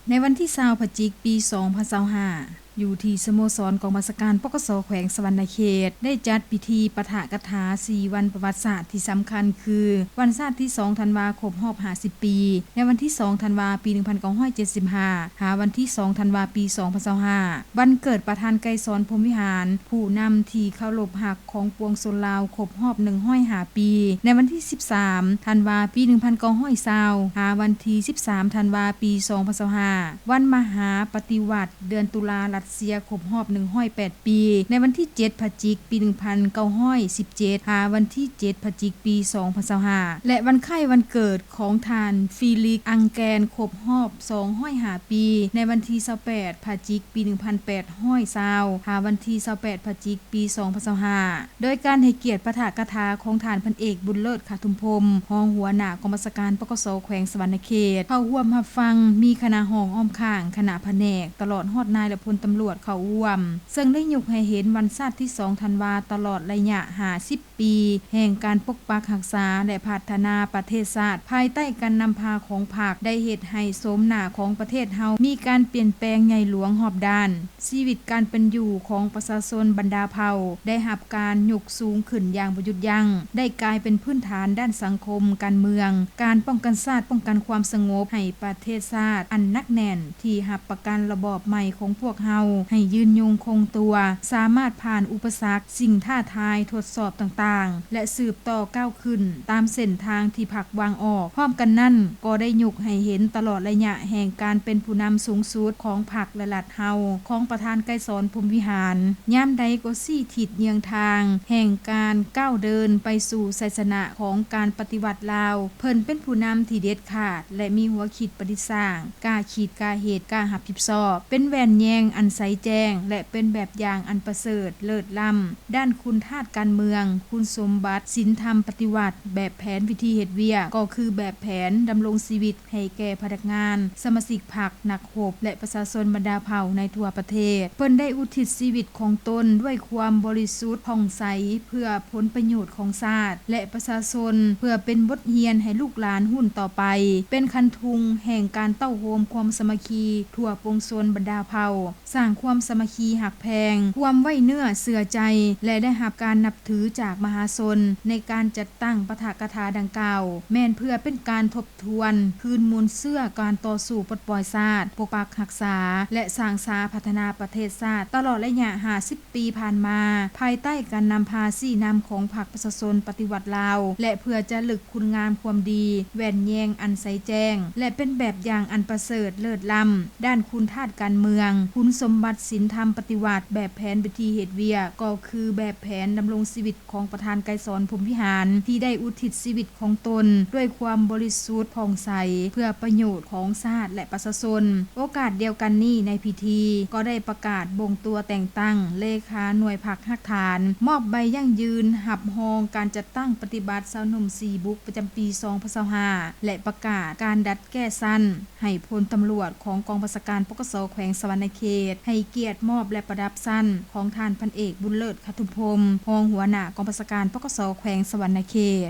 ในวันที่20พฤศจิกายนปี2025อยู่ที่สโมสรกองบัญชาการปกสแขวงสวรรณเขตได้จัดพิธีปะทะกถา4วันประวัติศาสตร์ที่สำคัญคือวันชาติที่2ธันวาคมรอบ50ปีในวันที่2ธันวาปี1975หาวันที่2ธันวาปี2025วันเกิดประธานไกรสอนพรหมวิหารผู้นำที่เคารพรักของปวงชนลาวครบรอบ105ปีในวันที่13ธันวาปี1920หาวันที่13ธันวาปี2025วันมหาปฏิวัติเดือนตุลารัสเซียครบรอบ108ปีในวันที่7พฤศจิกายนปี1917หาวันที่7พฤศจิกายนปี2025และวันคล้ายวันเกิดของท่านฟีลิกซ์อังแกนครบรอบ205ปีในวันที่28พฤศจิกายนปี1820หาวันที่28พฤศจิกายนปี2025โดยการให้เกียรติปาฐกถาของท่านพันเอกบุญเลิศขาทุมพรมรองหัวหน้ากองบัญชาการปกสแขวงสวรรณเขตเข้าร่วมรับฟังมีคณะห้องอ้อมข้างคณะแผนกตลอดฮอดนายและพลตำรวจเข้าร่วมซึ่งได้ยกให้เห็นวันชาติที่2ธันวาตลอดระยะ50ปีแห่งการปกปักรักษาและพัฒนาประเทศชาติภายใต้การนำพาของพรรคได้เฮ็ดให้โสมหน้าของประเทศเฮามีการเปลี่ยนแปลงใหญ่หลวงรอบด้านชีวิตการเป็นอยู่ของประชาชนบรรดาเผ่าได้รับการยกสูงขึ้นอย่างบ่หยุดยั้งได้กลายเป็นพื้นฐานด้านสังคมการเมืองการป้องกันชาติป้องกันความสงบให้ประเทศชาติอันนักแน่นที่รับประกันระบอบใหม่ของพวกเฮาให้ยืนยงคงตัวสามารถผ่านอุปสรรคสิ่งท้าทายทดสอบต่างๆและสืบต่อก้าวขึ้นตามเส้นทางที่พรรควางออกพร้อมกันนั้นก็ได้ยกให้เห็นตลอดระยะแห่งการเป็นผู้นำสูงสุดของพรรคและรัฐเฮาของประธานไกรสอนพรหมวิหารยามใดก็ซี่ทิศเยียงทางแห่งการก้าวเดินไปสู่ชัยชนะของการปฏิวัติลาวเพิ่นเป็นผู้นำที่เด็ดขาดและมีหัวคิดประดิษฐ์สร้างกล้าคิดกล้าเหตุกล้ารับผิดชอบเป็นแหวนแยงอันใสแจ้งและเป็นแบบอย่างอันประเสริฐเลิศล้ำด้านคุณธาตุการเมืองคุณสมบัติศีลธรรมปฏิวัติแบบแผนวิธีเฮ็ดเวียกก็คือแบบแผนดำรงชีวิตให้แก่พนักงานสมาชิกพรรคนักรบและประชาชนบรรดาเผ่าในทั่วประเทศเพิ่นได้อุทิศชีวิตของตนด้วยความบริสุทธิ์ผ่องใสเพื่อผลประโยชน์ของชาติและประชาชนเพื่อเป็นบทเรียนให้ลูกหลานรุ่นต่อไปเป็นคันทุงแห่งการเต้าโฮมความสามัคคีทั่วปวงชนบรรดาเผ่าสร้างความสามัคคีหักแพงความไว้เนื้อเสื่อใจและได้รับการนับถือจากมหาชนในการจัดตั้งปาฐกถาดังกล่าวแม้นเพื่อเป็นการทบทวนคืนมูลเสื้อการต่อสู้ปลดปล่อยชาติปกปักรักษาและสร้างสาพัฒนาประเทศชาติตลอดระยะ50ปีผ่านมาภายใต้การนำพาชี้นำของพรรคประชาชนปฏิวัติลาวและเพื่อจะลึกคุณงามความดีแหวนแยงอันใสแจ้งและเป็นแบบอย่างอันประเสริฐเลิศล้ำด้านคุณธาตุการเมืองคุณสมบัติศีลธรรมปฏิวัติแบบแผนวิธีเฮ็ดเวียกก็คือแบบแผนดำรงชีวิตของประธานไกรสอนพรหมวิหารที่ได้อุทิศชีวิตของตนด้วยความบริสุทธิ์ผ่องใสเพื่อประโยชน์ของชาติและประชาชนโอกาสเดียวกันนี้ในพิธีก็ได้ประกาศบ่งตัวแต่งตั้งเลขาหน่วยพรรคฮักฐานมอบใบยั่งยืนหับฮองการจัดตั้งปฏิบัติชาวหนุ่ม4บุกประจำปี2025และประกาศการดัดแก้สั้นให้พลตำรวจของกองบัญชาการปกสแขวงสวรรณเขตให้เกียรติมอบและประดับสั้นของท่านพันเอกบุญเลิศขาทุมพรมรองหัวหน้ากองบัญชาการปกสแขวงสวรรณเขต